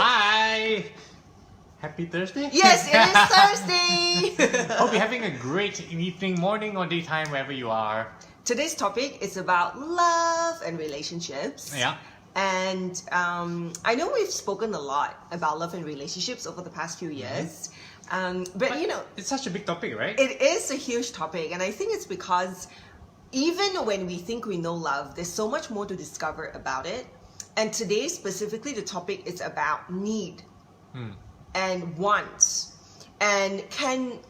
Hi! Happy Thursday? Yes, it is Thursday! Hope you're having a great evening, morning, or daytime, wherever you are. Today's topic is about love and relationships. Yeah. And I know we've spoken a lot about love and relationships over the past few years. But you know, it's such a big topic, right? it is a huge topic. And I think it's because even when we think we know love, there's so much more to discover about it. And today, specifically, the topic is about need and wants. And can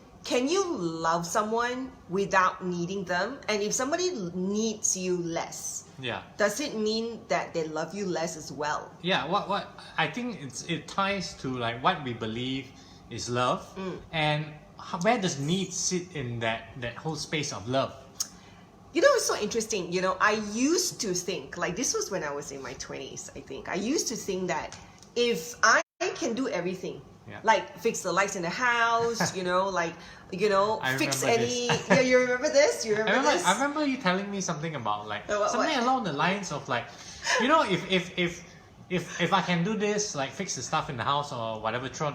you love someone without needing them? And if somebody needs you less, does it mean that they love you less as well? Yeah, what I think it ties to like what we believe is love, and where does need sit in that whole space of love? You know, it's so interesting. You know, I used to think, like, this was when I was in my 20s, I think. I used to think that if I can do everything, like fix the lights in the house, fix any... Yeah, you remember this? You remember this? I remember you telling me something about like, something along the lines of like, you know, if I can do this, like fix the stuff in the house or whatever, throw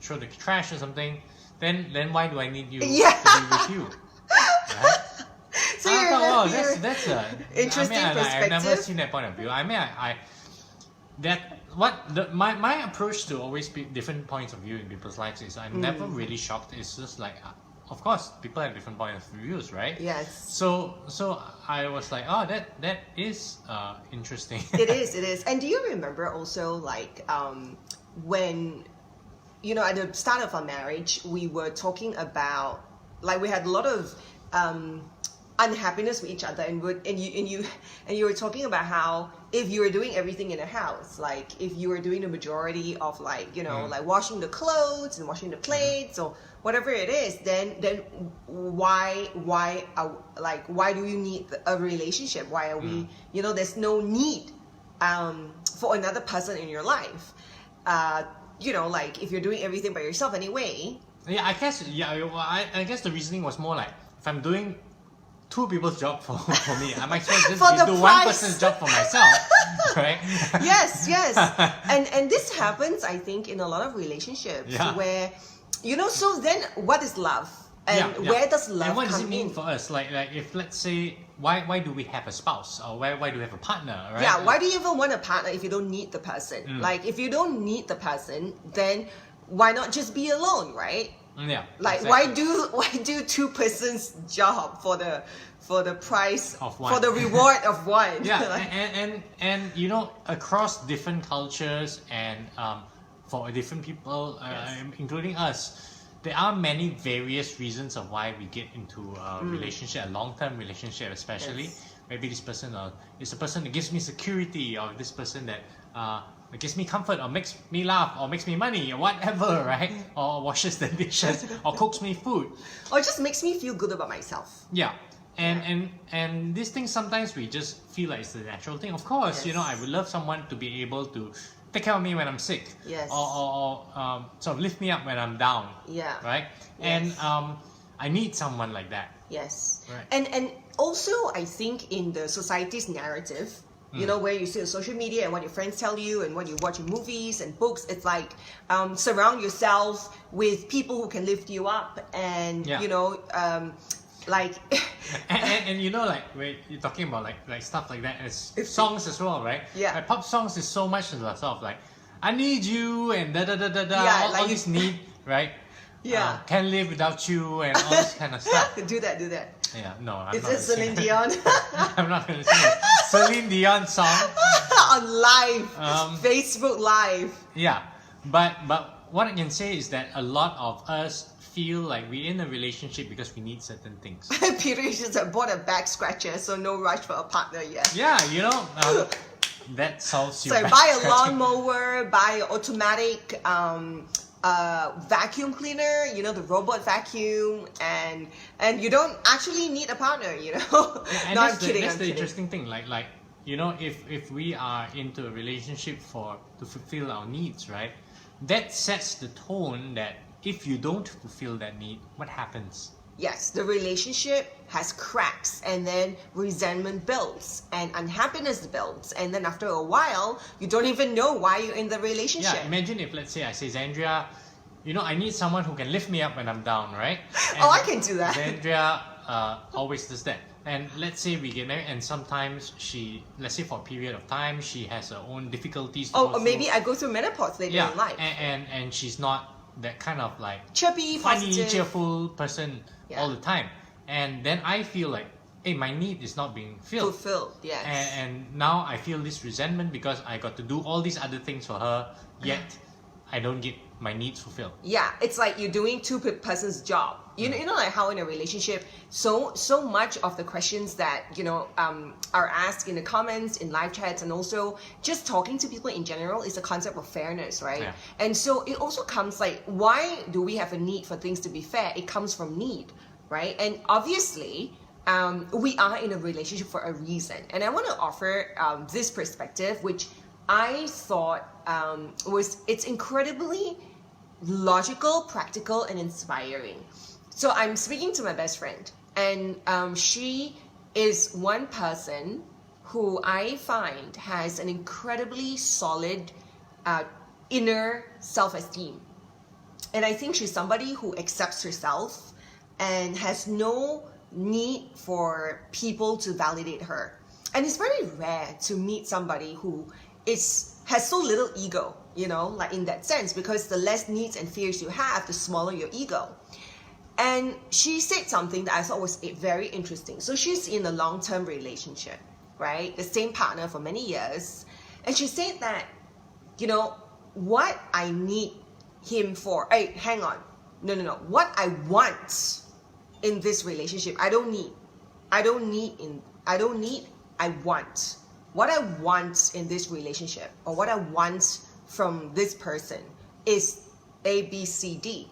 the trash or something, then why do I need you to be with you? Right? So you remember, that's a interesting perspective. I've never seen that point of view. I mean, my approach to always be different points of view in people's lives is I'm never really shocked. It's just like, of course, people have different points of views, right? Yes. So I was like, oh, that is interesting. It is. And do you remember also like when, you know, at the start of our marriage, we were talking about, like, we had a lot of unhappiness with each other, and you were talking about how if you were doing everything in a house, like if you were doing the majority of like, you know, like washing the clothes and washing the plates or whatever it is, then why do you need a relationship? Why are we, you know, there's no need for another person in your life. You know, like if you're doing everything by yourself anyway. Yeah, I guess the reasoning was more like, if I'm doing two people's job for me, I might as well just do one person's job for myself, right? Yes. And this happens, I think, in a lot of relationships where, you know, so then what is love? And where does love come in? And what does it mean for us? Like if, let's say, why do we have a spouse? Or why do we have a partner, right? Yeah, why do you even want a partner if you don't need the person? Like, if you don't need the person, then why not just be alone, right? Yeah. Like, exactly. why do two persons job for the price of one, for the reward of one? Yeah. and you know, across different cultures and for different people, including us, there are many various reasons of why we get into a relationship, a long-term relationship especially. Maybe this person is a person that gives me security, or this person that gives me comfort, or makes me laugh, or makes me money, or whatever, right? Or washes the dishes, or cooks me food, or just makes me feel good about myself. Yeah. And these things, sometimes we just feel like it's the natural thing. Of course, you know, I would love someone to be able to take care of me when I'm sick, or sort of lift me up when I'm down, right? And I need someone like that. Yes. Right. And also, I think in the society's narrative, you know, where you see the social media and what your friends tell you and what you watch in movies and books, it's like surround yourself with people who can lift you up, and you know, like and you know, like when you're talking about like stuff like that, it's songs as well, right? Yeah. Like pop songs is so much sort of like, I need you and all like this need, right? Yeah. Can't live without you and all this kind of stuff. Do that. Yeah, no, I'm Is not. it Celine Dion? I'm not gonna sing it. Celine Dion song on live, Facebook Live. Yeah, but what I can say is that a lot of us feel like we're in a relationship because we need certain things. Peter just bought a back scratcher, so no rush for a partner yet. Yeah, you know, that solves your. So buy a lawnmower, buy an automatic vacuum cleaner, you know, the robot vacuum, and you don't actually need a partner, you know. Yeah, no, I'm kidding. That's the interesting thing. Like you know, if we are into a relationship to fulfill our needs, right? That sets the tone that if you don't fulfill that need, what happens? yes, the relationship has cracks, and then resentment builds and unhappiness builds, and then after a while you don't even know why you're in the relationship. Yeah, imagine if, let's say, I say, Xandria, I need someone who can lift me up when I'm down, right? Oh, I can do that. Xandria always does that. And let's say we get married, and sometimes let's say for a period of time, she has her own difficulties. Or maybe I go through menopause later in life. And she's not that kind of like chirpy, funny, positive, cheerful person all the time. And then I feel like, hey, my need is not being fulfilled. Yes. And now I feel this resentment because I got to do all these other things for her, yet I don't get my needs fulfilled. Yeah, it's like you're doing two person's job. You know, like how in a relationship, so much of the questions that are asked in the comments, in live chats, and also just talking to people in general is the concept of fairness, right? Yeah. And so it also comes like, why do we have a need for things to be fair? It comes from need, right? And obviously, we are in a relationship for a reason. And I want to offer this perspective, which I thought it's incredibly logical, practical, and inspiring. So I'm speaking to my best friend, and she is one person who I find has an incredibly solid inner self-esteem. And I think she's somebody who accepts herself and has no need for people to validate her. And it's very rare to meet somebody who has so little ego, like in that sense, because the less needs and fears you have, the smaller your ego. And she said something that I thought was very interesting. So she's in a long-term relationship, right? The same partner for many years. And she said that, what I need him for, hey, hang on. No. What I want in this relationship, I want. What I want in this relationship, or what I want from this person is A, B, C, D,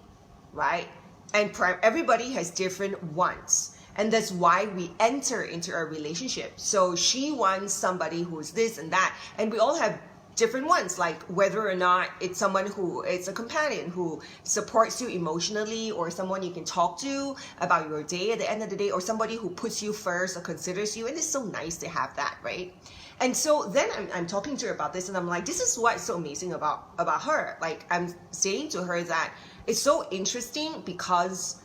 right? And everybody has different wants. And that's why we enter into a relationship. So she wants somebody who's this and that. And we all have different ones, like whether or not it's someone who it's a companion who supports you emotionally, or someone you can talk to about your day at the end of the day, or somebody who puts you first or considers you. And it's so nice to have that, right? And so then I'm talking to her about this, and I'm like, this is what's so amazing about her. Like, I'm saying to her that it's so interesting because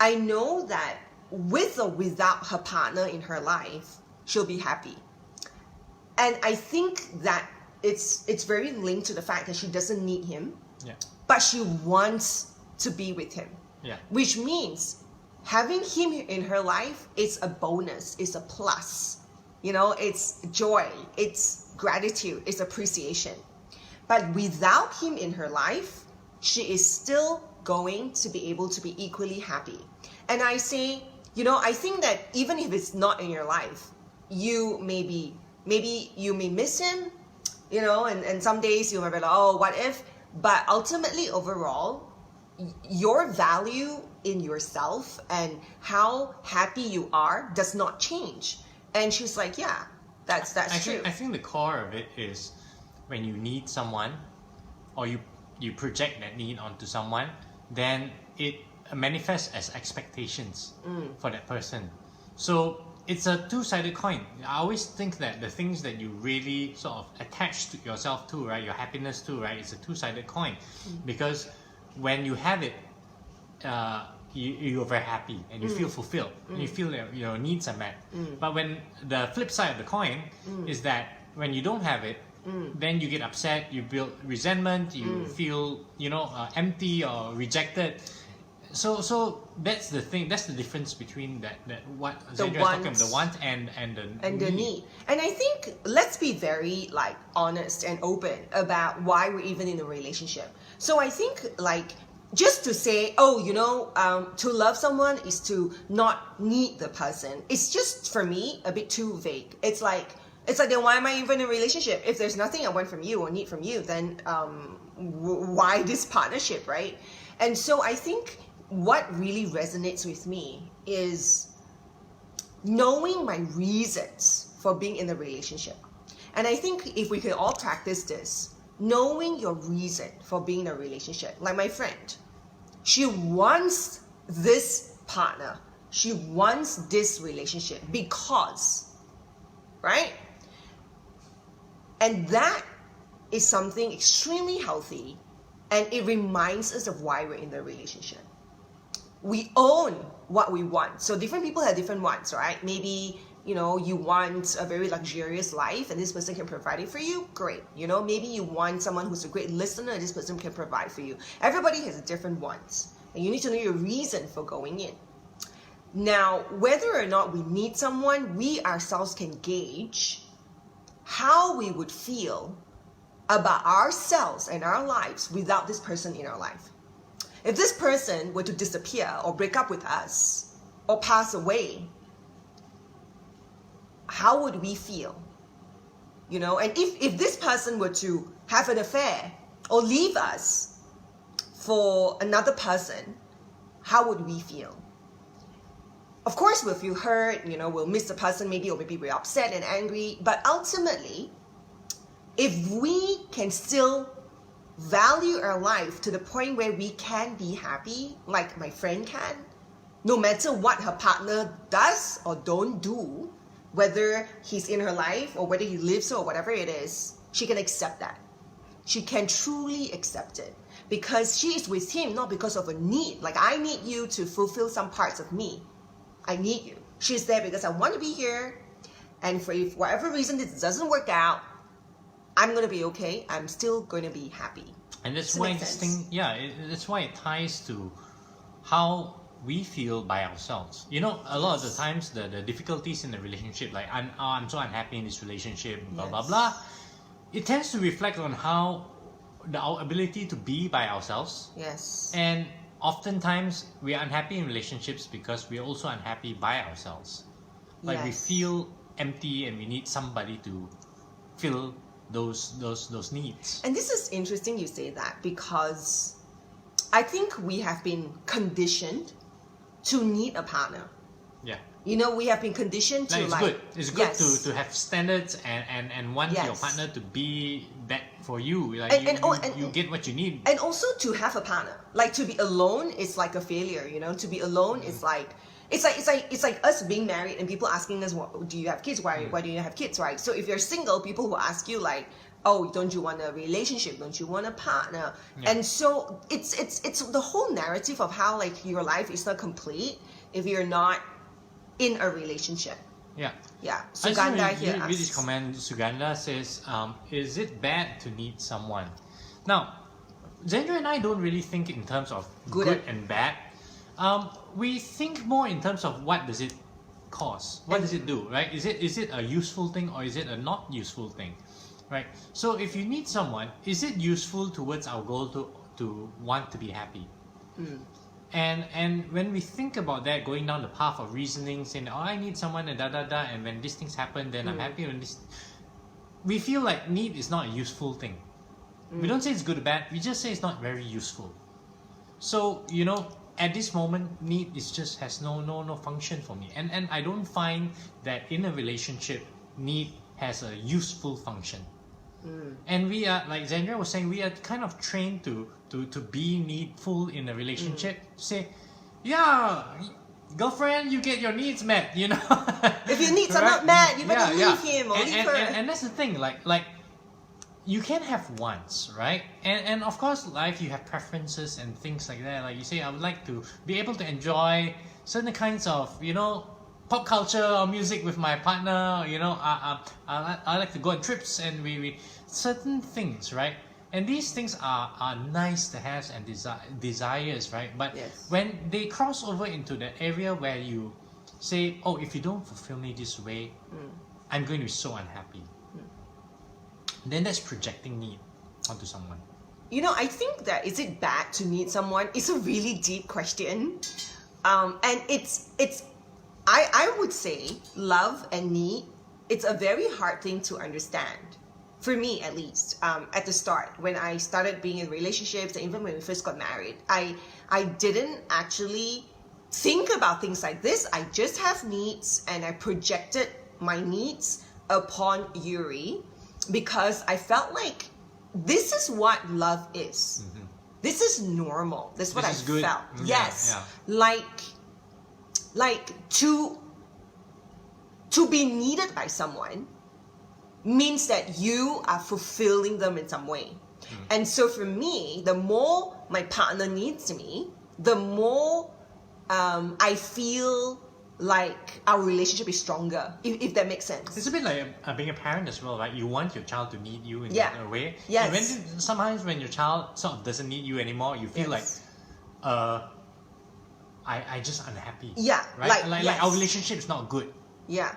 I know that with or without her partner in her life, she'll be happy. And I think that it's very linked to the fact that she doesn't need him, but she wants to be with him. Yeah. Which means having him in her life is a bonus, it's a plus. It's joy, it's gratitude, it's appreciation. But without him in her life, she is still going to be able to be equally happy. And I say, I think that even if it's not in your life, maybe you may miss him, and some days you might be like, oh, what if? But ultimately, overall, your value in yourself and how happy you are does not change. And she's like, yeah, that's true. I think the core of it is when you need someone, or you project that need onto someone, then it manifests as expectations for that person. So it's a two-sided coin. I always think that the things that you really sort of attach to yourself to, right, your happiness to, right, it's a two-sided coin. Because when you have it, you're very happy and you feel fulfilled. And you feel that your needs are met. But when the flip side of the coin is that when you don't have it, then you get upset, you build resentment, you feel empty or rejected. So that's the thing. That's the difference between that what Xandria is talking about, the want and the need. And I think let's be very honest and open about why we're even in a relationship. So I think just to say, to love someone is to not need the person. It's just, for me, a bit too vague. It's like, then why am I even in a relationship? If there's nothing I want from you or need from you, then why this partnership, right? And so I think what really resonates with me is knowing my reasons for being in a relationship. And I think if we can all practice this, knowing your reason for being in a relationship, like my friend, she wants this partner. She wants this relationship because, right? And that is something extremely healthy, and it reminds us of why we're in the relationship. We own what we want. So different people have different wants, right? Maybe, you know, you want a very luxurious life and this person can provide it for you. Great. You know, maybe you want someone who's a great listener and this person can provide for you. Everybody has different wants, and you need to know your reason for going in. Now, whether or not we need someone, we ourselves can gauge how we would feel about ourselves and our lives without this person in our life. If this person were to disappear or break up with us or pass away, how would we feel? You know, and if this person were to have an affair or leave us for another person, how would we feel? Of course, we'll feel hurt, you know, we'll miss the person maybe, or maybe we're upset and angry. But ultimately, if we can still value our life to the point where we can be happy, like my friend can, no matter what her partner does or don't do, whether he's in her life or whether he lives or whatever it is, she can accept that. She can truly accept it because she is with him not because of a need. Like, I need you to fulfill some parts of me. I need you. She's there because I want to be here, and for if whatever reason this doesn't work out, I'm going to be okay. I'm still going to be happy. And that's why this thing, that's why it ties to how we feel by ourselves. You know, a lot of the times the difficulties in the relationship, like I'm so unhappy in this relationship, blah blah blah, it tends to reflect on how our ability to be by ourselves. Yes. And oftentimes we are unhappy in relationships because we are also unhappy by ourselves. Like, we feel empty and we need somebody to fill those needs. And this is interesting you say that, because I think we have been conditioned to need a partner. Yeah. You know, we have been conditioned to it's good to have standards and want your partner to be that for you. Like, you get what you need. And also to have a partner. Like, to be alone is like a failure, you know? To be alone is like it's like us being married and people asking us, do you have kids? Why do you have kids, right? So if you're single, people will ask you like, oh, don't you want a relationship? Don't you want a partner? Yeah. And so it's the whole narrative of how like your life is not complete if you're not in a relationship. Yeah. Yeah. Suganda here read this comment. Suganda says, is it bad to need someone? Now, Xandria and I don't really think in terms of good and bad. We think more in terms of what does it cause? What does it do, right? Is it a useful thing or is it a not useful thing? Right? So if you need someone, is it useful towards our goal to want to be happy? And when we think about that, going down the path of reasoning, saying, oh, I need someone and and when these things happen, then I'm happy. When this, we feel like need is not a useful thing. We don't say it's good or bad. We just say it's not very useful. So, you know, at this moment, need is just has no function for me. And I don't find that in a relationship, need has a useful function. And we are, like Xandria was saying, we are kind of trained to be needful in a relationship. Say, yeah, girlfriend, you get your needs met, you know. If your needs are not met, you better leave him or leave her. And that's the thing, like you can have wants, right? And of course, life, you have preferences and things like that. Like you say, I would like to be able to enjoy certain kinds of, you know, pop culture or music with my partner. You know, I like to go on trips and we certain things, right? And these things are nice to have and desires, right? But when they cross over into the area where you say, oh, if you don't fulfill me this way, I'm going to be so unhappy. Then that's projecting need onto someone. You know, I think that is it bad to need someone? It's a really deep question. And I would say love and need, it's a very hard thing to understand. For me, at least, at the start, when I started being in relationships, and even when we first got married, I didn't actually think about things like this. I just have needs, and I projected my needs upon Yuri because I felt like this is what love is. This is normal. This is what I felt. Yes. Like, like to be needed by someone means that you are fulfilling them in some way. And so for me, the more my partner needs me, the more I feel like our relationship is stronger, if that makes sense. It's a bit like being a parent as well, right? You want your child to need you in a way. Yes. And sometimes when your child sort of doesn't need you anymore, you feel like, I just unhappy. Yeah. Right? Like our relationship is not good. Yeah.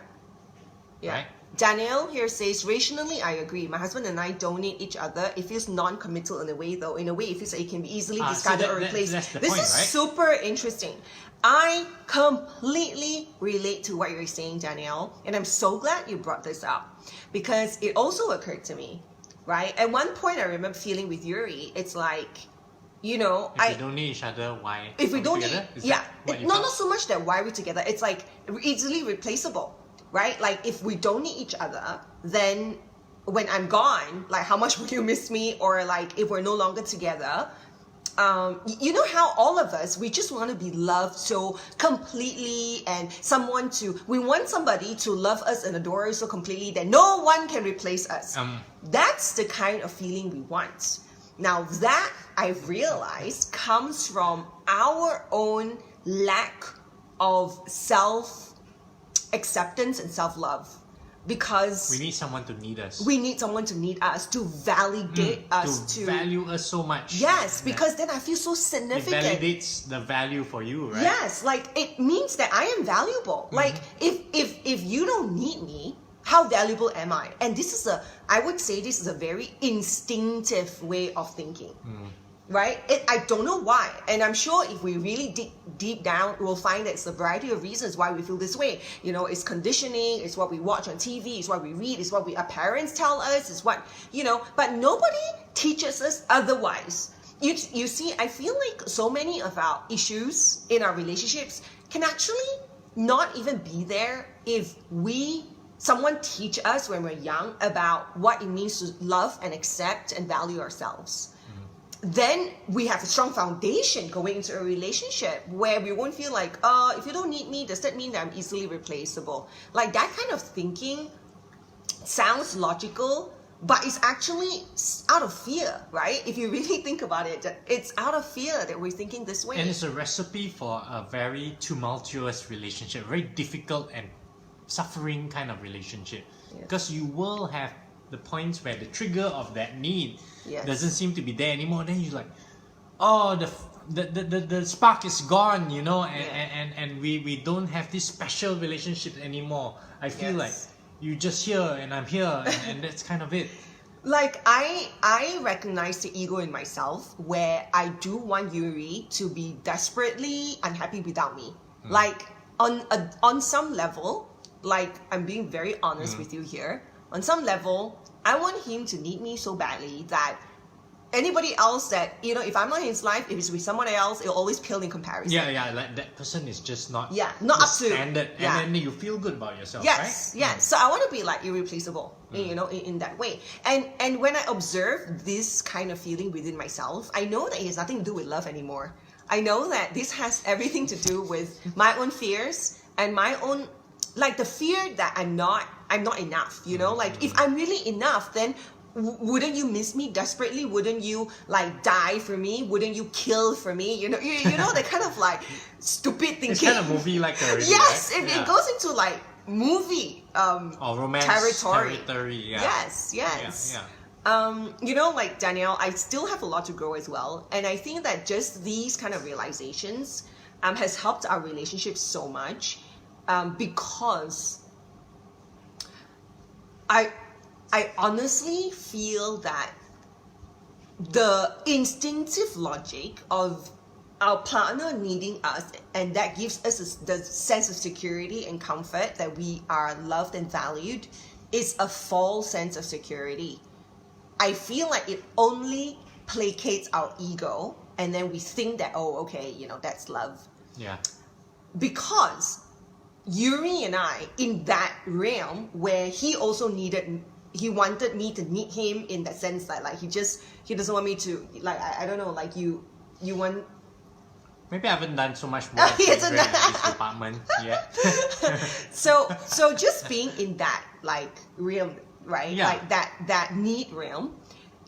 Yeah. Right? Danielle here says, rationally, I agree. My husband and I don't need each other. It feels non-committal in a way, though. In a way, it feels like it can be easily discarded or replaced. That's the this point, is right? super interesting. I completely relate to what you're saying, Danielle. And I'm so glad you brought this up. Because it also occurred to me, right? At one point, I remember feeling with Yuri, it's like, you know, if we don't need each other, why? If we don't together? need, not so much that why we're together. It's like easily replaceable, right? Like if we don't need each other, then when I'm gone, like how much will you miss me? Or like if we're no longer together, you know how all of us, we just want to be loved so completely, and we want somebody to love us and adore us so completely that no one can replace us. That's the kind of feeling we want. Now that I've realized comes from our own lack of self-acceptance and self-love. Because we need someone to need us. We need someone to need us, to validate us, to value us so much. Yes, because then I feel so significant. It validates the value for you, right? Yes, like it means that I am valuable. Like if you don't need me, how valuable am I? And I would say this is a very instinctive way of thinking. Right? I don't know why. And I'm sure if we really dig deep down, we'll find that it's a variety of reasons why we feel this way. You know, it's conditioning, it's what we watch on TV, it's what we read, it's what our parents tell us, it's what, but nobody teaches us otherwise. You see, I feel like so many of our issues in our relationships can actually not even be there if someone teach us when we're young about what it means to love and accept and value ourselves. Then we have a strong foundation going into a relationship where we won't feel like, if you don't need me, does that mean that I'm easily replaceable? Like that kind of thinking sounds logical, but it's actually out of fear, right? If you really think about it, it's out of fear that we're thinking this way. And it's a recipe for a very tumultuous relationship, very difficult and suffering kind of relationship. Because you will have the points where the trigger of that need doesn't seem to be there anymore. Then you're like, the spark is gone, and we don't have this special relationship anymore. I feel like you're just here and I'm here, and that's kind of it. Like I recognize the ego in myself where I do want Yuri to be desperately unhappy without me. Like on some level, like I'm being very honest with you here. On some level, I want him to need me so badly that anybody else that, if I'm not in his life, if it's with someone else, it'll always pale in comparison. Yeah, like that person is just not not up to standard, and then you feel good about yourself, yes, right? Yes. So I want to be like irreplaceable, in that way. And when I observe this kind of feeling within myself, I know that it has nothing to do with love anymore. I know that this has everything to do with my own fears and my own, like the fear that I'm not enough, like if I'm really enough, then wouldn't you miss me desperately? Wouldn't you like die for me? Wouldn't you kill for me? You know that kind of like stupid thinking. It's kind of movie like already, yes, right? it goes into like movie or romance territory. Yes. Like Danielle, I still have a lot to grow as well, and I think that just these kind of realizations has helped our relationship so much. Because I honestly feel that the instinctive logic of our partner needing us, and that gives us the sense of security and comfort that we are loved and valued, is a false sense of security. I feel like it only placates our ego, and then we think that, that's love. Yeah. Because Yuri and I, in that realm where he wanted me to need him in that sense that like he doesn't want me to, like I don't know, like you want Maybe I haven't done so much work He in hasn't this department yet. So just being in that like realm, right? Yeah. Like that need realm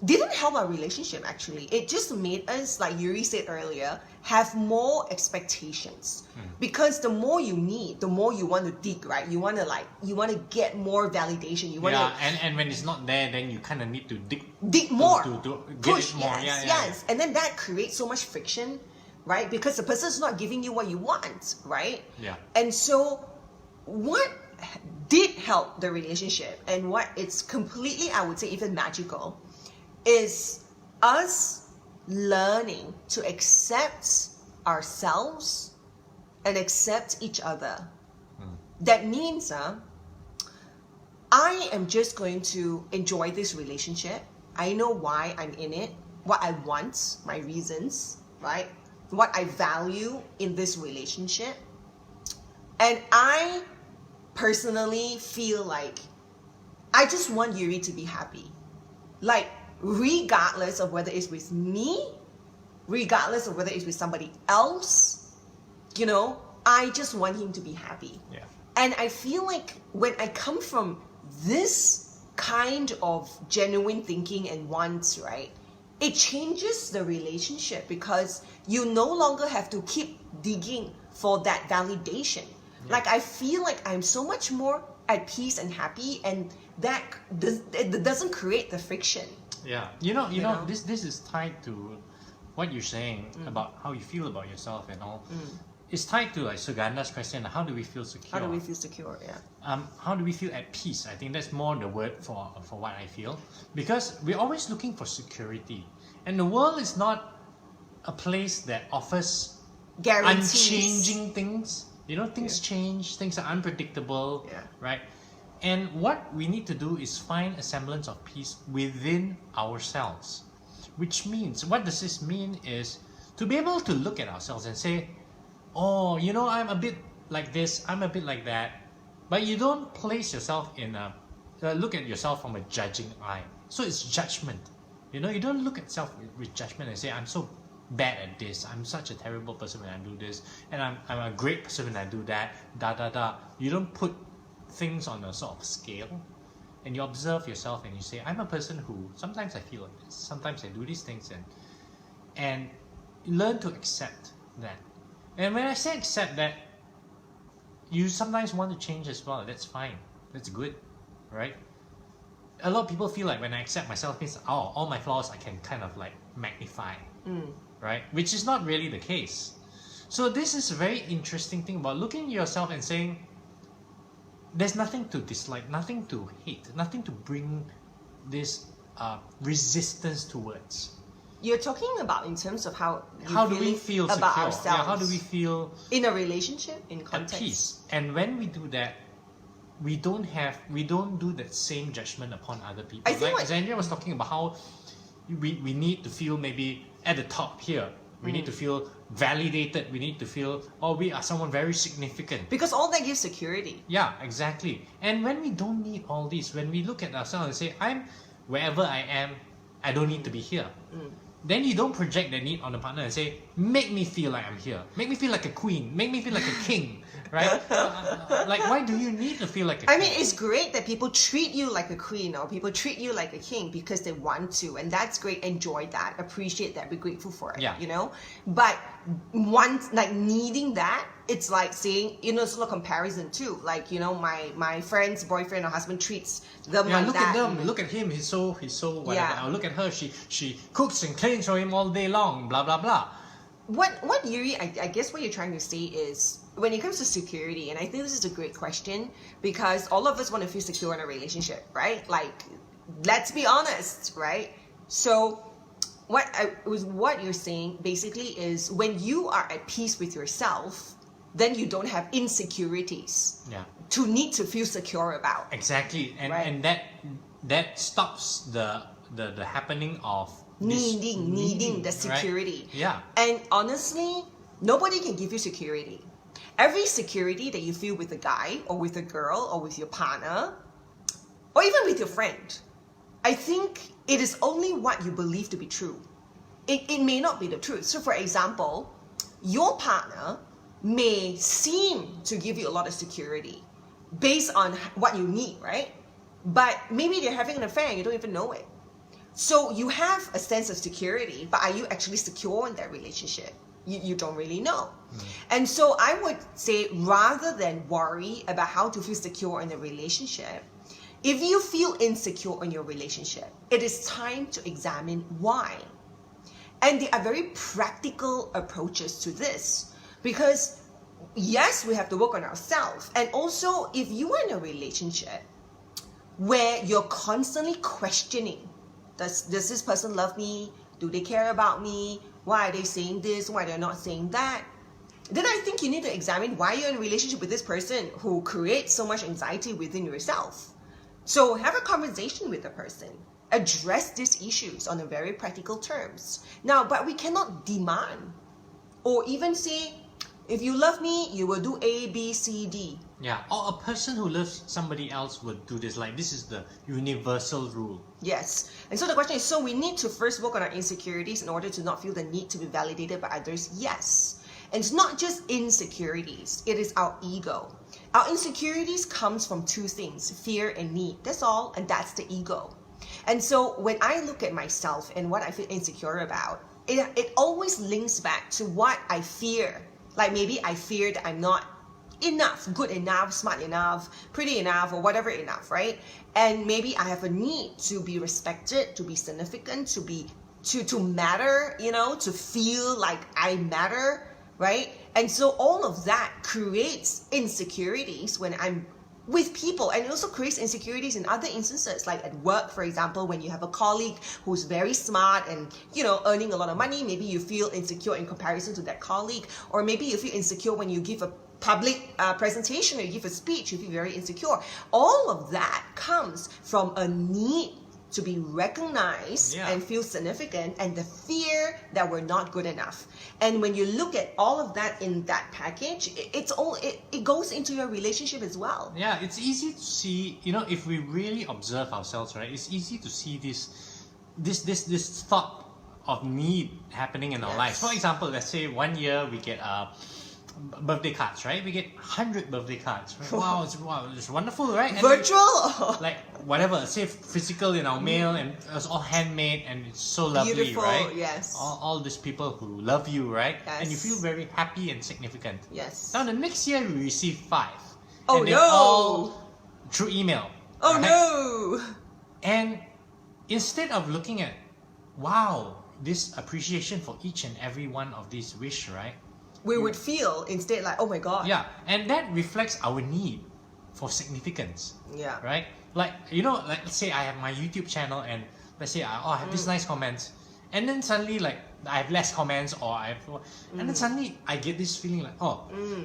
didn't help our relationship actually. It just made us, like Yuri said earlier, have more expectations. Because the more you need, the more you want to dig, right? You want to get more validation. You want Yeah, to and when it's not there, then you kind of need to dig more, to get push, it more. yes, Yeah. yes. And then that creates so much friction, right? Because the person's not giving you what you want, right? Yeah. And so what did help the relationship, and what it's completely, I would say, even magical, is us learning to accept ourselves and accept each other. That means I am just going to enjoy this relationship. I know why I'm in it, what I want, my reasons, right? What I value in this relationship. And I personally feel like I just want Yuri to be happy. Like, regardless of whether it's with me, regardless of whether it's with somebody else, you know, I just want him to be happy. Yeah. And I feel like when I come from this kind of genuine thinking and wants, right, it changes the relationship because you no longer have to keep digging for that validation. Yeah. Like, I feel like I'm so much more at peace and happy, and that it doesn't create the friction. Yeah, you know, this is tied to what you're saying about how you feel about yourself and all. It's tied to like Suganda's question: how do we feel secure? How do we feel secure? Yeah. How do we feel at peace? I think that's more the word for what I feel, because we're always looking for security, and the world is not a place that offers guarantees, unchanging things. You know, things change, things are unpredictable, right? And what we need to do is find a semblance of peace within ourselves. Which means, what does this mean is to be able to look at ourselves and say, oh, you know, I'm a bit like this, I'm a bit like that. But you don't place yourself in a, look at yourself from a judging eye. So it's judgment. You know, you don't look at self with judgment and say, I'm so bad at this, I'm such a terrible person when I do this, and I'm a great person when I do that, You don't put things on a sort of scale, and you observe yourself and you say, I'm a person who sometimes I feel like this, sometimes I do these things, and learn to accept that. And when I say accept that, you sometimes want to change as well. That's fine, that's good, right? A lot of people feel like when I accept myself means, oh, all my flaws I can kind of like magnify, right? Which is not really the case. So this is a very interesting thing about looking at yourself and saying, there's nothing to dislike, nothing to hate, nothing to bring this resistance towards. You're talking about in terms of how do we feel about secure? ourselves? Yeah, how do we feel in a relationship, in at context? peace? And when we do that, we don't do that same judgment upon other people. I think like Xandria was talking about how we need to feel maybe at the top here. We need to feel validated. We need to feel, oh, we are someone very significant. Because all that gives security. Yeah, exactly. And when we don't need all this, when we look at ourselves and say, I'm wherever I am, I don't need to be here. Then you don't project the need on the partner and say, make me feel like I'm here. Make me feel like a queen. Make me feel like a king. Right? Like, why do you need to feel like a king? I mean, it's great that people treat you like a queen or people treat you like a king because they want to. And that's great. Enjoy that. Appreciate that. Be grateful for it. Yeah. You know? But once, like, needing that, it's like saying, you know, it's a little comparison too. Like, you know, my friend's boyfriend or husband treats them like look that. at them. Look at him. He's so whatever. Yeah. Or look at her. She cooks and cleans for him all day long. Blah blah blah. What Yuri, I guess what you're trying to say is when it comes to security, and I think this is a great question because all of us want to feel secure in a relationship, right? Like, let's be honest, right? So what you're saying basically is when you are at peace with yourself, then you don't have insecurities to need to feel secure about. Exactly. And that stops the happening of needing the security. Right? Yeah. And honestly, nobody can give you security. Every security that you feel with a guy or with a girl or with your partner or even with your friend, I think it is only what you believe to be true. It may not be the truth. So for example, your partner may seem to give you a lot of security based on what you need, right? But maybe they're having an affair and you don't even know it. So you have a sense of security, but are you actually secure in that relationship? You don't really know. And so I would say, rather than worry about how to feel secure in a relationship, if you feel insecure in your relationship, it is time to examine why. And there are very practical approaches to this, because yes, we have to work on ourselves. And also, if you are in a relationship where you're constantly questioning, does this person love me? Do they care about me? Why are they saying this? Why they're not saying that? Then I think you need to examine why you're in a relationship with this person who creates so much anxiety within yourself. So have a conversation with the person. Address these issues on a very practical terms. Now, but we cannot demand or even say, if you love me, you will do A, B, C, D. Yeah, or a person who loves somebody else would do this. Like, this is the universal rule. Yes. And so the question is, so we need to first work on our insecurities in order to not feel the need to be validated by others? Yes. And it's not just insecurities, it is our ego. Our insecurities comes from two things, fear and need. That's all, and that's the ego. And so when I look at myself and what I feel insecure about, it always links back to what I fear. Like maybe I fear that I'm not enough, good enough, smart enough, pretty enough, or whatever enough, right? And maybe I have a need to be respected, to be significant, to matter, to feel like I matter, right? And so all of that creates insecurities when I'm with people, and it also creates insecurities in other instances, like at work, for example, when you have a colleague who's very smart and earning a lot of money, maybe you feel insecure in comparison to that colleague, or maybe you feel insecure when you give a public presentation or you give a speech, you feel very insecure. All of that comes from a need to be recognized and feel significant, and the fear that we're not good enough. And when you look at all of that in that package, it goes into your relationship as well. Yeah, it's easy to see, if we really observe ourselves, right? It's easy to see this thought of need happening in our lives. For example, let's say 1 year we get birthday cards, right? We get 100 birthday cards. Right? Wow, it's wonderful, right? And virtual? Like whatever, say physical in our mail, and it's all handmade, and it's so lovely, beautiful, right? Yes. All these people who love you, right? Yes. And you feel very happy and significant. Yes. Now the next year we receive 5. Oh and they're no! all through email. Oh right? no! And instead of looking at, wow, this appreciation for each and every one of these wish, right? We would feel instead like, oh my god. Yeah, and that reflects our need for significance. Yeah. Right? Like, like let's say I have my YouTube channel, and let's say I have these nice comments, and then suddenly like I have less comments, and then suddenly I get this feeling like,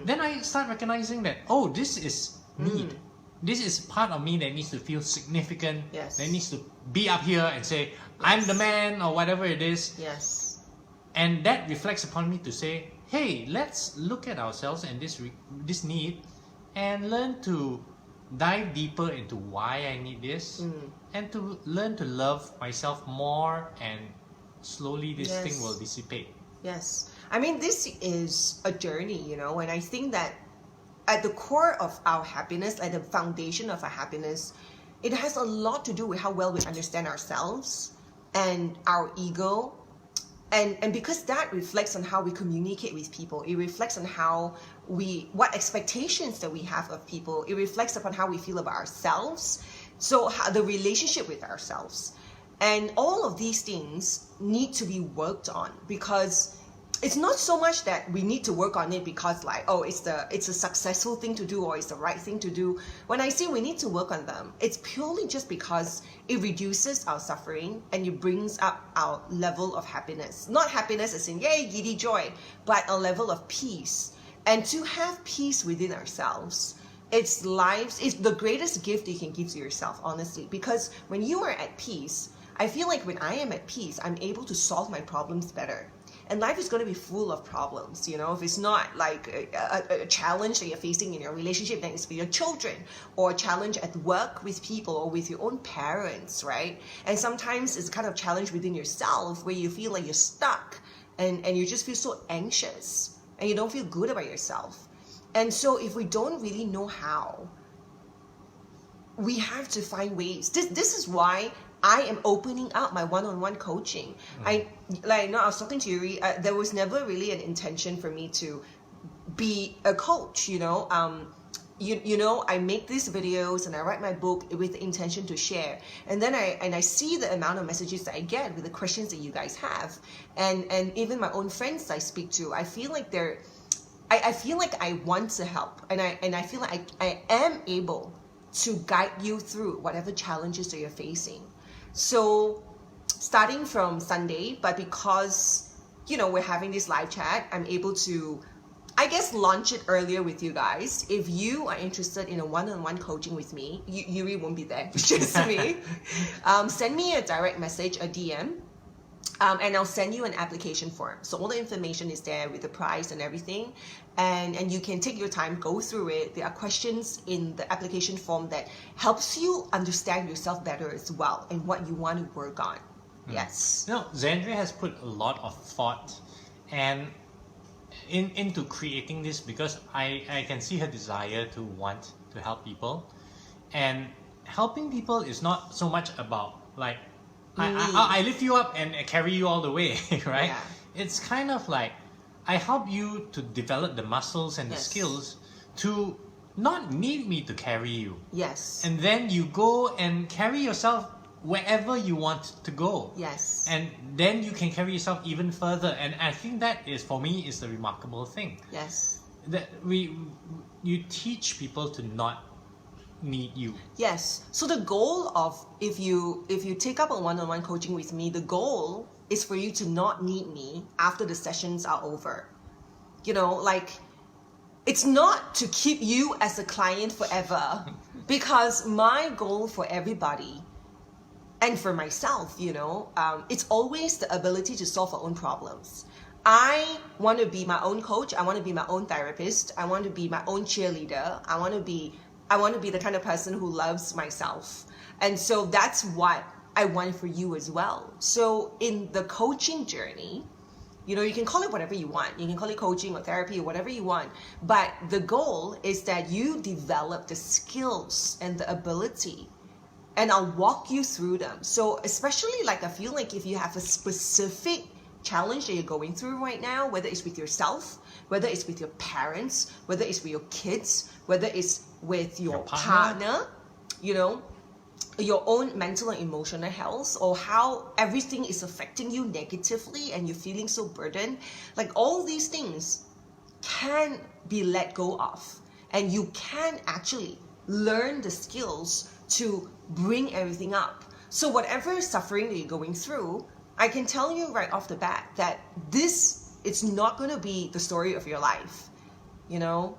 then I start recognizing that, this is need. This is part of me that needs to feel significant. Yes. That needs to be up here and say, I'm the man, or whatever it is. Yes. And that reflects upon me to say, hey, let's look at ourselves and this need, and learn to dive deeper into why I need this, and to learn to love myself more, and slowly this thing will dissipate. Yes. I mean, this is a journey, and I think that at the core of our happiness, at the foundation of our happiness, it has a lot to do with how well we understand ourselves and our ego. And because that reflects on how we communicate with people, it reflects on what expectations that we have of people, it reflects upon how we feel about ourselves, so the relationship with ourselves. And all of these things need to be worked on, because it's not so much that we need to work on it because like, it's a successful thing to do, or it's the right thing to do. When I say we need to work on them, it's purely just because it reduces our suffering and it brings up our level of happiness. Not happiness as in, yay, giddy joy, but a level of peace. And to have peace within ourselves, it's the greatest gift you can give to yourself, honestly. Because when you are at peace, I feel like when I am at peace, I'm able to solve my problems better. And life is going to be full of problems, if it's not like a challenge that you're facing in your relationship, then it's for your children, or a challenge at work with people, or with your own parents, right? And sometimes it's kind of challenge within yourself where you feel like you're stuck and you just feel so anxious. and you don't feel good about yourself. And so if we don't really know how, we have to find ways. This is why I am opening up my one-on-one coaching. I was talking to Yuri. There was never really an intention for me to be a coach. You know, I make these videos and I write my book with the intention to share. And then I see the amount of messages that I get with the questions that you guys have, and even my own friends I speak to. I feel like I feel like I want to help, and I feel like I am able to guide you through whatever challenges that you're facing. So starting from Sunday, but because, you know, we're having this live chat, I'm able to, I guess, launch it earlier with you guys. If you are interested in a one-on-one coaching with me, Yuri won't be there, it's just me. Send me a direct message, a DM, and I'll send you an application form. So all the information is there with the price and everything. And you can take your time, go through it. There are questions in the application form that helps you understand yourself better as well and what you want to work on. Yes. No, Xandria has put a lot of thought and into creating this, because I can see her desire to want to help people. And helping people is not so much about like, I lift you up and carry you all the way, right? Yeah. It's kind of like, I help you to develop the muscles and the skills to not need me to carry you. Yes. And then you go and carry yourself wherever you want to go. Yes. And then you can carry yourself even further. And I think that is, for me, is the remarkable thing. Yes. That you teach people to not need you. Yes. So the goal of, if you take up a one-on-one coaching with me, the goal is for you to not need me after the sessions are over. You know, like, it's not to keep you as a client forever, because my goal for everybody and for myself, you know, it's always the ability to solve our own problems. I want to be my own coach. I want to be my own therapist. I want to be my own cheerleader. I want to be the kind of person who loves myself. And so that's what I want for you as well. So in the coaching journey, you know, you can call it whatever you want. You can call it coaching or therapy or whatever you want. But the goal is that you develop the skills and the ability, and I'll walk you through them. So especially, like, I feel like if you have a specific challenge that you're going through right now, whether it's with yourself, whether it's with your parents, whether it's with your kids, whether it's with your partner, you know, your own mental and emotional health, or how everything is affecting you negatively and you're feeling so burdened, like, all these things can be let go of, and you can actually learn the skills to bring everything up. So whatever suffering that you're going through, I can tell you right off the bat that it's not going to be the story of your life. You know,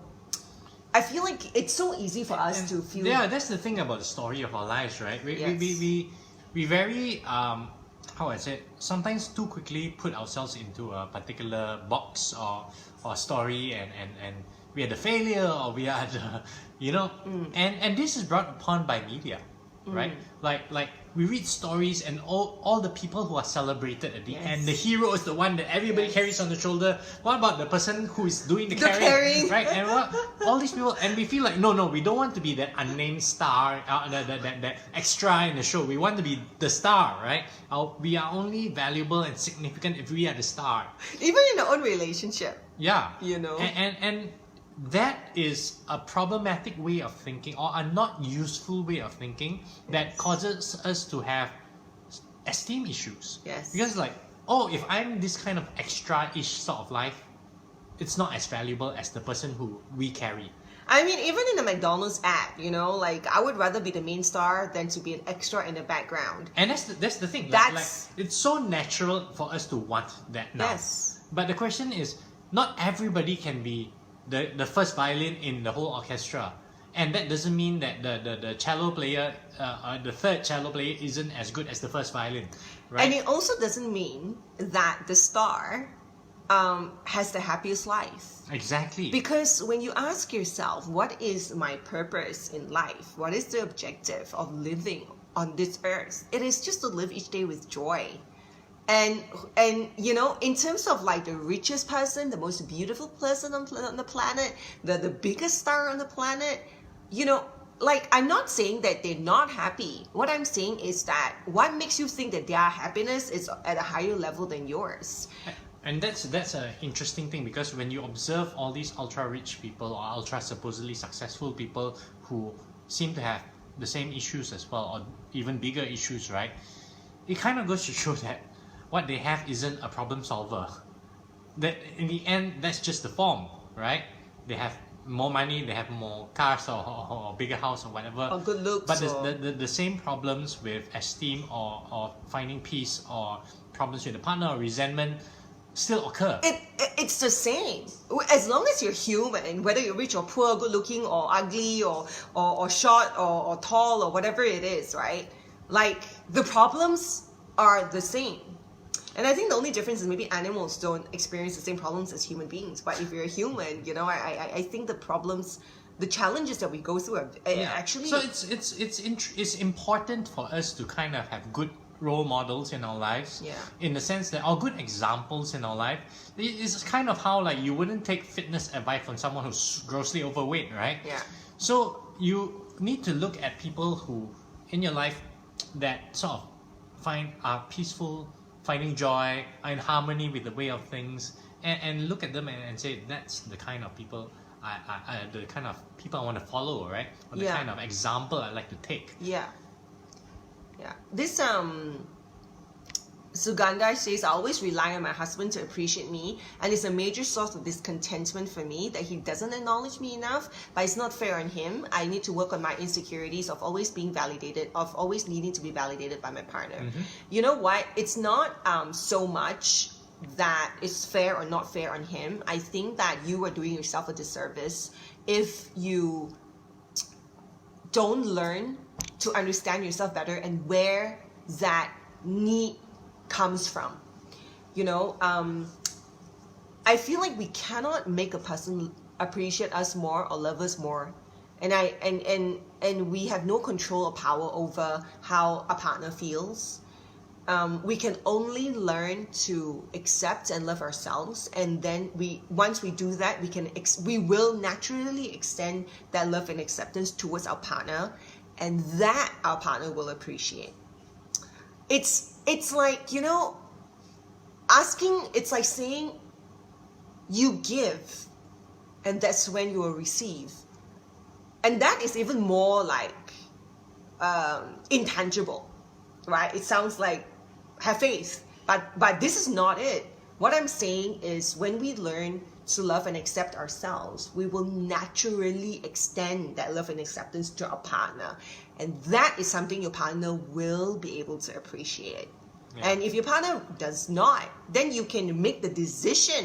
I feel like it's so easy for us to feel. Yeah, that's the thing about the story of our lives, right? We very how I say, sometimes too quickly put ourselves into a particular box or story, and we are the failure, or we are the, you know, and this is brought upon by media, right? Like we read stories, and all the people who are celebrated at the end, the hero is the one that everybody carries on the shoulder. What about the person who is doing the carrying, right? And all these people, and we feel like no, we don't want to be that unnamed star, that extra in the show. We want to be the star, right? We are only valuable and significant if we are the star. Even in our own relationship. Yeah. You know. And that is a problematic way of thinking, or a not useful way of thinking, that causes us to have esteem issues. Yes. Because, like, oh, if I'm this kind of extra-ish sort of life, it's not as valuable as the person who we carry. I mean, even in the McDonald's ad, you know, like, I would rather be the main star than to be an extra in the background. And that's the thing. Like, it's so natural for us to want that now. Yes. But the question is, not everybody can be the first violin in the whole orchestra, and that doesn't mean that the cello player, the third cello player, isn't as good as the first violin, right? And it also doesn't mean that the star has the happiest life. Exactly. Because when you ask yourself, what is my purpose in life? What is the objective of living on this earth? It is just to live each day with joy. and you know, in terms of like the richest person, the most beautiful person on the planet, the biggest star on the planet, you know, like, I'm not saying that they're not happy. What I'm saying is that what makes you think that their happiness is at a higher level than yours? And that's an interesting thing, because when you observe all these ultra rich people or ultra supposedly successful people who seem to have the same issues as well, or even bigger issues, right? It kind of goes to show that what they have isn't a problem solver. That in the end, that's just the form, right? They have more money, they have more cars or bigger house or whatever. Or good looks. But or... the same problems with esteem or finding peace, or problems with a partner or resentment still occur. It's the same. As long as you're human, whether you're rich or poor, good looking or ugly or short or tall or whatever it is, right? Like, the problems are the same. And I think the only difference is maybe animals don't experience the same problems as human beings. But if you're a human, you know, I think the problems, the challenges that we go through are actually... So it's important for us to kind of have good role models in our lives, in the sense that, or good examples in our life. It's kind of how, like, you wouldn't take fitness advice from someone who's grossly overweight, right? Yeah. So you need to look at people who in your life that sort of are peaceful, finding joy, are in harmony with the way of things, and look at them and say, that's the kind of people the kind of people I want to follow, right? Or the kind of example I like to take. Yeah. This Sugandha says, I always rely on my husband to appreciate me, and it's a major source of discontentment for me that he doesn't acknowledge me enough, but it's not fair on him. I need to work on my insecurities of always being validated, of always needing to be validated by my partner. You know what? It's not so much that it's fair or not fair on him. I think that you are doing yourself a disservice if you don't learn to understand yourself better and where that need comes from. You know, I feel like we cannot make a person appreciate us more or love us more, and we have no control or power over how a partner feels. We can only learn to accept and love ourselves, and then once we do that, we will naturally extend that love and acceptance towards our partner, and that our partner will appreciate. It's like, you know, it's like saying you give, and that's when you will receive. And that is even more like intangible, right? It sounds like have faith, but this is not it. What I'm saying is, when we learn to love and accept ourselves, we will naturally extend that love and acceptance to our partner, and that is something your partner will be able to appreciate. And if your partner does not, then you can make the decision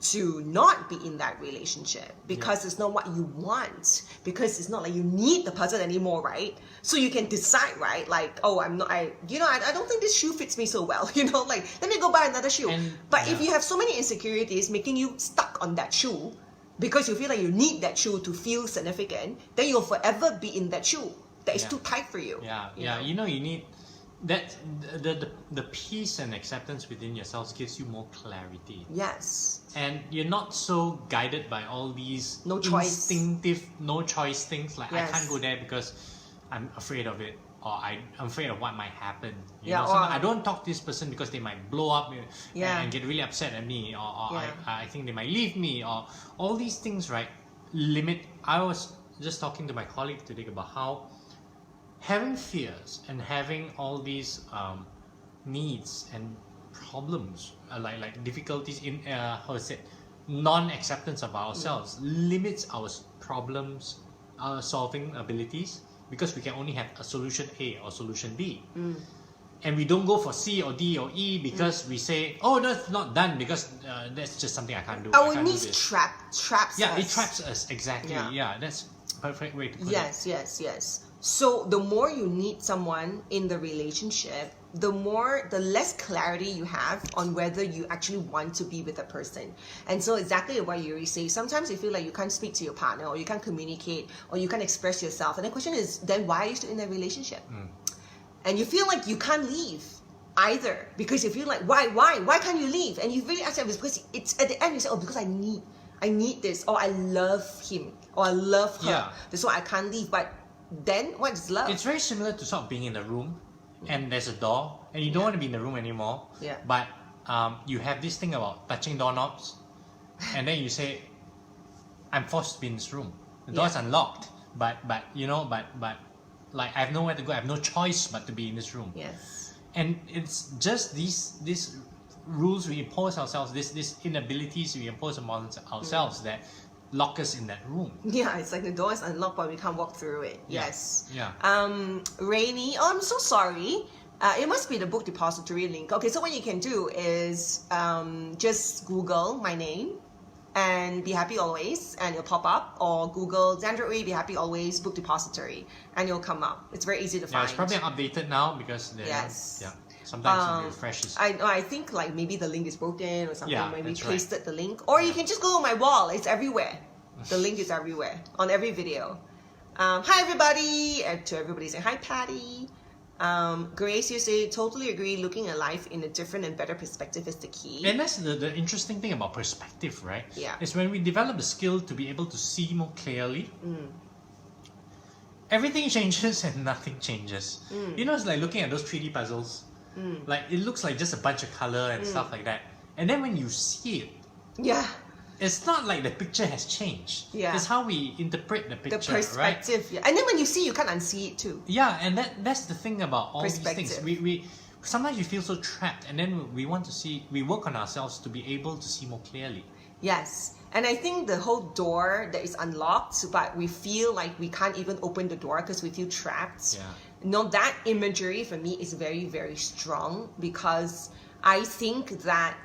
to not be in that relationship, because it's not what you want, because it's not like you need the person anymore, right? So you can decide, right? Like, oh, I don't think this shoe fits me so well, you know, like, let me go buy another shoe. But if you have so many insecurities making you stuck on that shoe because you feel like you need that shoe to feel significant, then you'll forever be in that shoe that is too tight for you. You know, you need that the peace and acceptance within yourselves gives you more clarity. Yes. And you're not so guided by all these instinctive no choice things, like, I can't go there because I'm afraid of it, or I'm afraid of what might happen. You know, I don't talk to this person because they might blow up and get really upset at me, or I think they might leave me, or all these things, right? I was just talking to my colleague today about how having fears and having all these needs and problems, like difficulties in non-acceptance of ourselves, limits our problems solving abilities, because we can only have a solution A or solution B, and we don't go for C or D or E because we say, oh, that's not done, because that's just something I can't do. Our needs traps us. It traps us, exactly. That's a perfect way to put it. Yes. So the more you need someone in the relationship, the less clarity you have on whether you actually want to be with a person. And so exactly what Yuri says, sometimes you feel like you can't speak to your partner, or you can't communicate, or you can't express yourself. And the question is, then why are you still in that relationship? And you feel like you can't leave. either, because you feel like why can't you leave? And you really ask yourself, because it's at the end you say, oh, because I need this, or I love him, or I love her, Yeah. that's why I can't leave. But then what is love? It's very similar to sort of being in a room and there's a door and you don't want to be in the room anymore. Yeah. But you have this thing about touching doorknobs and then you say, I'm forced to be in this room. The door is unlocked, but like I have nowhere to go. I have no choice but to be in this room. Yes. And it's just these rules we impose ourselves, these inabilities we impose upon ourselves that lock us in that room. Yeah, it's like the door is unlocked but we can't walk through it. Yeah. Yes. Yeah. Rainy, oh, I'm so sorry. It must be the book depository link. Okay, so what you can do is just Google my name and Be Happy Always, and it'll pop up, or Google Xandria Be Happy Always book depository, and it'll come up. It's very easy to find. Yeah, it's probably updated now because Yes. Yeah. Sometimes it refreshes. I think like maybe the link is broken or something. Yeah, Maybe that's pasted the link, or you can just go on my wall. It's everywhere. The link is everywhere on every video. Hi everybody, and to everybody saying hi, Patty. Grace, you say totally agree. Looking at life in a different and better perspective is the key. And that's the interesting thing about perspective, right? Yeah. Is when we develop the skill to be able to see more clearly, everything changes and nothing changes. You know, it's like looking at those 3D puzzles. Like it looks like just a bunch of color and stuff like that. And then when you see it, Yeah. it's not like the picture has changed. Yeah. It's how we interpret the picture, The perspective, right? yeah. And then when you see, you can't unsee it too. Yeah, and that's the thing about all these things. Perspective. We sometimes we feel so trapped, and then we want to see. We work on ourselves to be able to see more clearly. Yes. And I think the whole door that is unlocked, but we feel like we can't even open the door because we feel trapped. Yeah. No, that imagery for me is very, very strong, because I think that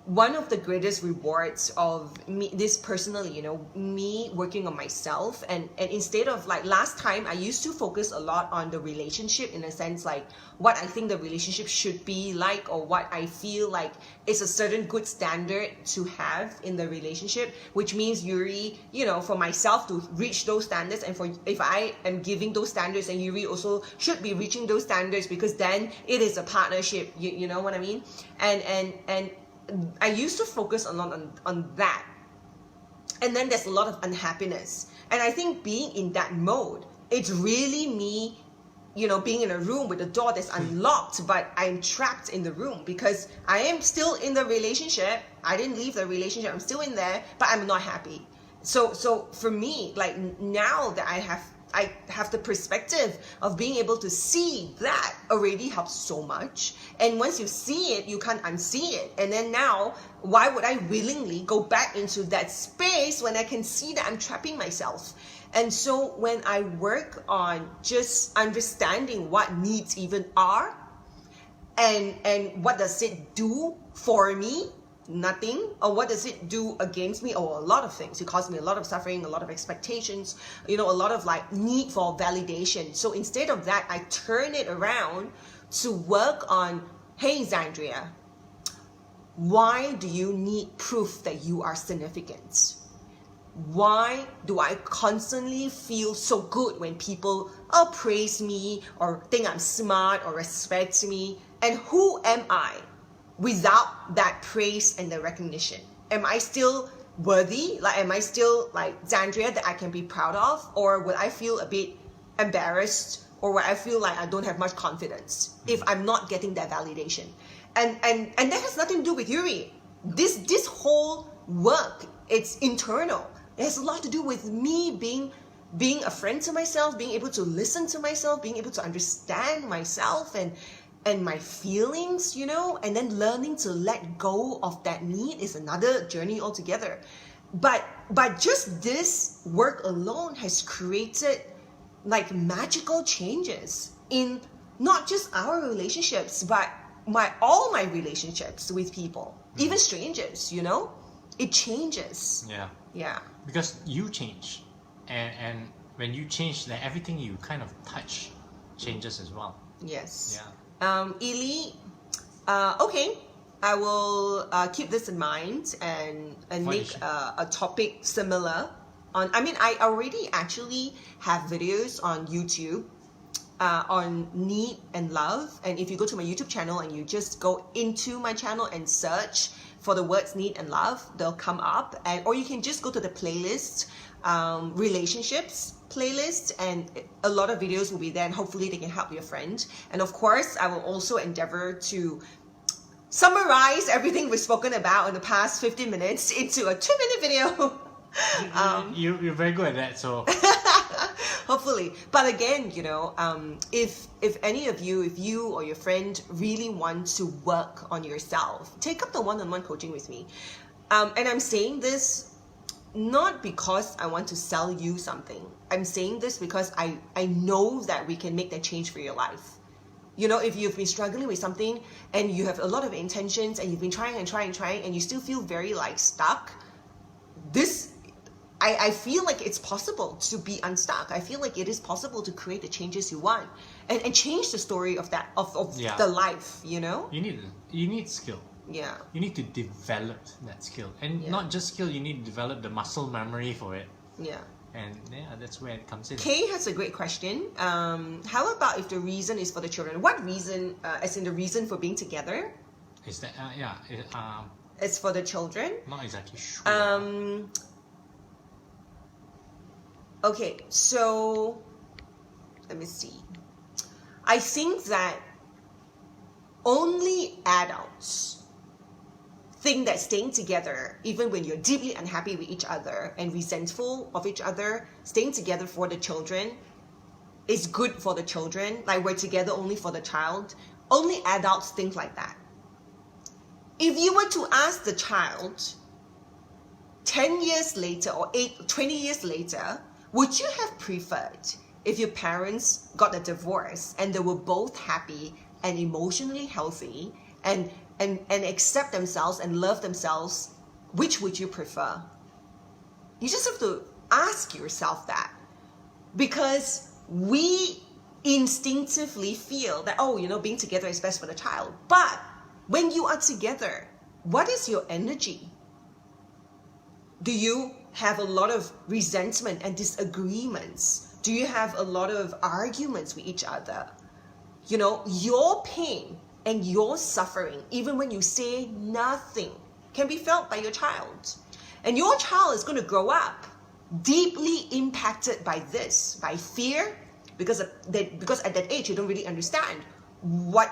one of the greatest rewards of me, this personally, you know, me working on myself, and instead of like last time, I used to focus a lot on the relationship, in a sense like what I think the relationship should be like, or what I feel like is a certain good standard to have in the relationship, which means, Yuri, you know, for myself to reach those standards, and for if I am giving those standards, and Yuri also should be reaching those standards, because then it is a partnership. You know what I mean? And I used to focus a lot on that. And then there's a lot of unhappiness. And I think being in that mode, it's really me, you know, being in a room with a door that's unlocked, but I'm trapped in the room because I am still in the relationship. I didn't leave the relationship. I'm still in there, but I'm not happy. So for me, like now that I have the perspective of being able to see that already helps so much. And once you see it, you can't unsee it. And then now, why would I willingly go back into that space when I can see that I'm trapping myself? And so when I work on just understanding what needs even are, and what does it do for me, nothing, or what does it do against me, or a lot of things. It caused me a lot of suffering, a lot of expectations, you know, a lot of like need for validation. So instead of that, I turn it around to work on, hey Xandria, why do you need proof that you are significant? Why do I constantly feel so good when people praise me, or think I'm smart, or respect me? And who am I without that praise and the recognition? Am I still worthy? Like, am I still like Xandria that I can be proud of? Or would I feel a bit embarrassed, or would I feel like I don't have much confidence if I'm not getting that validation? And that has nothing to do with Yuri. This whole work, it's internal. It has a lot to do with me being a friend to myself, being able to listen to myself, being able to understand myself and my feelings, you know, and then learning to let go of that need is another journey altogether. But just this work alone has created like magical changes in not just our relationships, but all my relationships with people, even strangers, you know, it changes. Yeah. Because you change, and when you change, then everything you kind of touch changes as well. Yes. Yeah. Ili, okay, I will keep this in mind and make a topic similar on. I mean, I already actually have videos on YouTube on need and love. And if you go to my YouTube channel and you just go into my channel and search for the words need and love, they'll come up. And or you can just go to the playlist, relationships playlist, and a lot of videos will be there, and hopefully they can help your friend. And of course, I will also endeavor to summarize everything we've spoken about in the past 15 minutes into a 2-minute video. You're very good at that, so Hopefully. But again, you know, if any of you, if you or your friend really want to work on yourself, take up the one-on-one coaching with me. And I'm saying this not because I want to sell you something. I'm saying this because I know that we can make that change for your life. You know, if you've been struggling with something and you have a lot of intentions and you've been trying and you still feel very like stuck, I feel like it's possible to be unstuck. I feel like it is possible to create the changes you want and change the story of that of the life, you know? you need skill. Yeah. You need to develop that skill. And not just skill, you need to develop the muscle memory for it. Yeah. And yeah, that's where it comes in. Kay has a great question. How about if the reason is for the children? What reason, as in the reason for being together? Is that, It's for the children? not exactly sure. Okay, so let me see. I think that only adults think that staying together, even when you're deeply unhappy with each other and resentful of each other, staying together for the children is good for the children, like we're together only for the child. Only adults think like that. If you were to ask the child 10 years later or 20 years later, would you have preferred if your parents got a divorce and they were both happy and emotionally healthy and accept themselves and love themselves? Which would you prefer? You just have to ask yourself that, because we instinctively feel that, oh, you know, being together is best for the child. But when you are together, what is your energy? Do you have a lot of resentment and disagreements? Do you have a lot of arguments with each other? You know, your pain and your suffering, even when you say nothing, can be felt by your child. And your child is going to grow up deeply impacted by this, by fear, because at that age you don't really understand what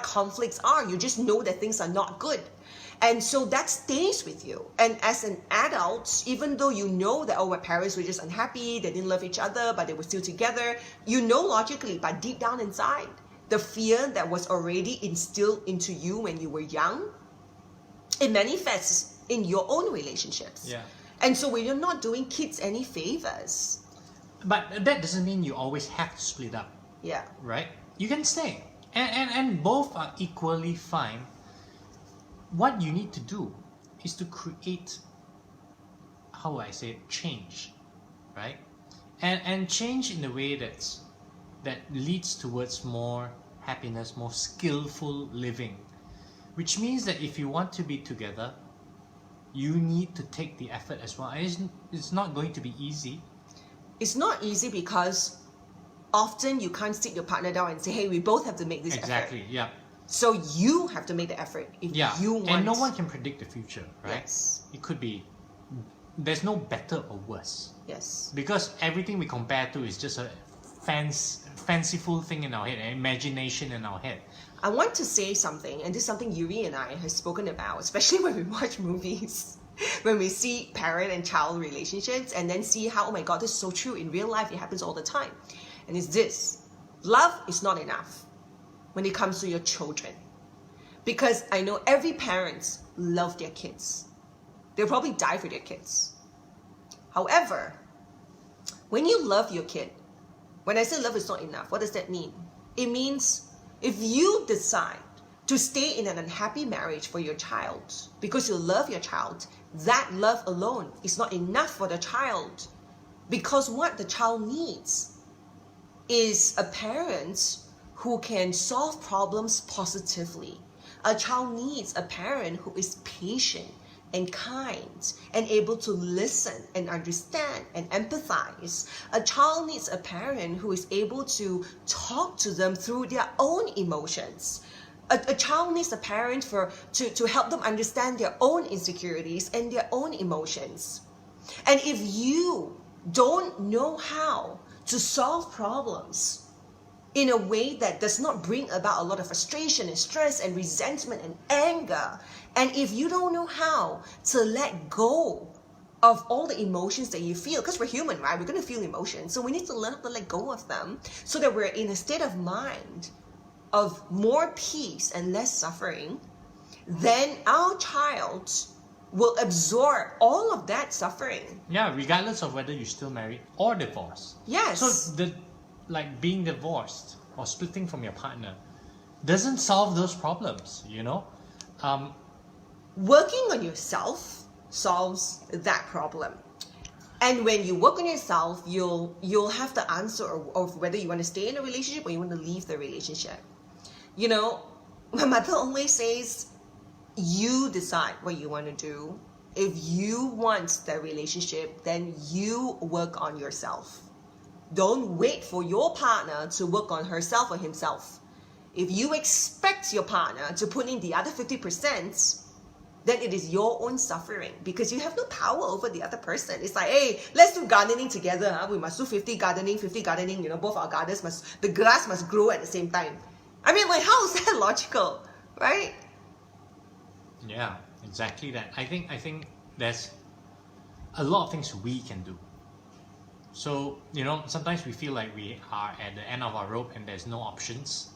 conflicts are. You just know that things are not good. And so that stays with you. And as an adult, even though you know that, oh, my parents were just unhappy, they didn't love each other, but they were still together, you know logically, but deep down inside, the fear that was already instilled into you when you were young, it manifests in your own relationships. Yeah. And so when you're not doing kids any favors. But that doesn't mean you always have to split up. Yeah. Right? You can stay. And both are equally fine. What you need to do is to create, how would I say it, change, right? And change in a way that leads towards more happiness, more skillful living. Which means that if you want to be together, you need to take the effort as well. It's not going to be easy. It's not easy because often you can't sit your partner down and say, hey, we both have to make this effort. Exactly, yeah. So you have to make the effort if you want. And no one can predict the future, right? Yes. It could be, there's no better or worse. Yes. Because everything we compare to is just a fanciful thing in our head, an imagination in our head. I want to say something, and this is something Yuri and I have spoken about, especially when we watch movies. When we see parent and child relationships and then see how, oh my God, this is so true. In real life, it happens all the time. And it's this: love is not enough when it comes to your children. Because I know every parent loves their kids. They'll probably die for their kids. However, when you love your kid, when I say love is not enough, what does that mean? It means if you decide to stay in an unhappy marriage for your child because you love your child, that love alone is not enough for the child. Because what the child needs is a parent who can solve problems positively. A child needs a parent who is patient, and kind and able to listen and understand and empathize. A child needs a parent who is able to talk to them through their own emotions. A child needs a parent to help them understand their own insecurities and their own emotions. And if you don't know how to solve problems in a way that does not bring about a lot of frustration and stress and resentment and anger, and if you don't know how to let go of all the emotions that you feel, because we're human, right? We're going to feel emotions. So we need to learn how to let go of them so that we're in a state of mind of more peace and less suffering. Then our child will absorb all of that suffering. Yeah, regardless of whether you're still married or divorced. Yes. So being divorced or splitting from your partner doesn't solve those problems, you know? Working on yourself solves that problem. And when you work on yourself, you'll have the answer of whether you want to stay in a relationship or you want to leave the relationship. You know, my mother always says, you decide what you want to do. If you want the relationship, then you work on yourself. Don't wait for your partner to work on herself or himself. If you expect your partner to put in the other 50%, then it is your own suffering because you have no power over the other person. It's like, hey, let's do gardening together. Huh? We must do 50 gardening, you know, both our gardens the grass must grow at the same time. I mean, like, how is that logical, right? Yeah, exactly that. I think there's a lot of things we can do. So, you know, sometimes we feel like we are at the end of our rope and there's no options,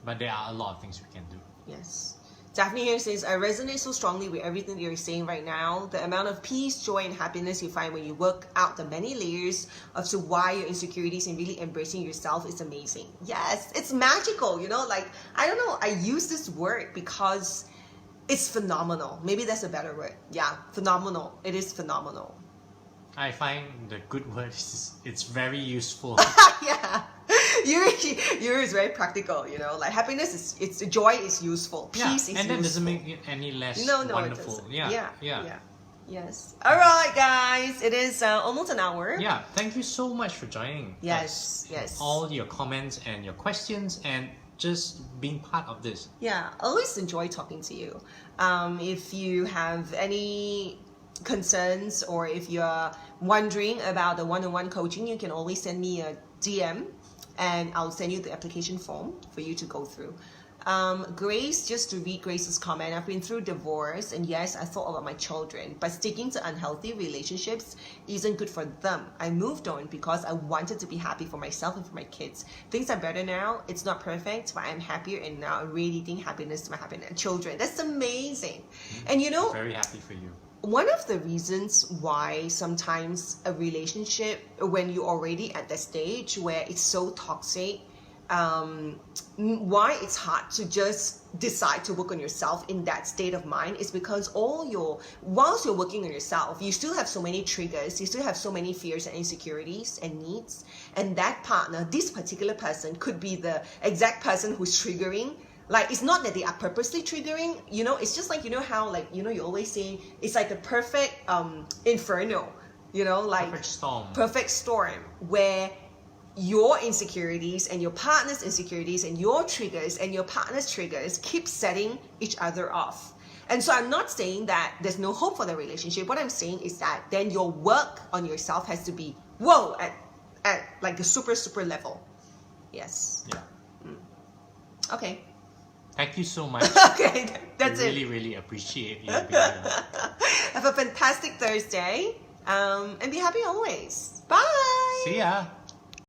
but there are a lot of things we can do. Yes. Daphne here says, I resonate so strongly with everything that you're saying right now. The amount of peace, joy, and happiness you find when you work out the many layers of to why your insecurities and really embracing yourself is amazing. Yes, it's magical, you know, like, I don't know, I use this word because it's phenomenal. Maybe that's a better word. Yeah, phenomenal. It is phenomenal. I find the good word is it's very useful. Yeah. Yours is very practical, you know, like happiness is joy is useful, peace is and useful. that doesn't make it any less wonderful. It doesn't. Yeah. Yes. All right, guys, it is almost an hour. Yeah, thank you so much for joining Yes, us. yes. All your comments and your questions and just being part of this. Yeah, I always enjoy talking to you. If you have any concerns or if you're wondering about the one-on-one coaching, you can always send me a DM and I'll send you the application form for you to go through. Grace, just to read Grace's comment, I've been through divorce and yes, I thought about my children, but sticking to unhealthy relationships isn't good for them. I moved on because I wanted to be happy for myself and for my kids. Things are better now. It's not perfect, but I'm happier and now I'm radiating happiness to my children. That's amazing. And you know, very happy for you. One of the reasons why sometimes a relationship, when you're already at that stage where it's so toxic, why it's hard to just decide to work on yourself in that state of mind is because whilst you're working on yourself, you still have so many triggers, you still have so many fears and insecurities and needs, and that partner, this particular person, could be the exact person who's triggering. Like, it's not that they are purposely triggering, you know, it's just like, you know how, like, you know, you always say it's like the perfect inferno, you know, like perfect storm where your insecurities and your partner's insecurities and your triggers and your partner's triggers keep setting each other off. And so I'm not saying that there's no hope for the relationship. What I'm saying is that then your work on yourself has to be, at like the super level. Yes. Yeah. Okay. Thank you so much. Okay, that's it. Really appreciate you being here. Have a fantastic Thursday. And be happy always. Bye. See ya.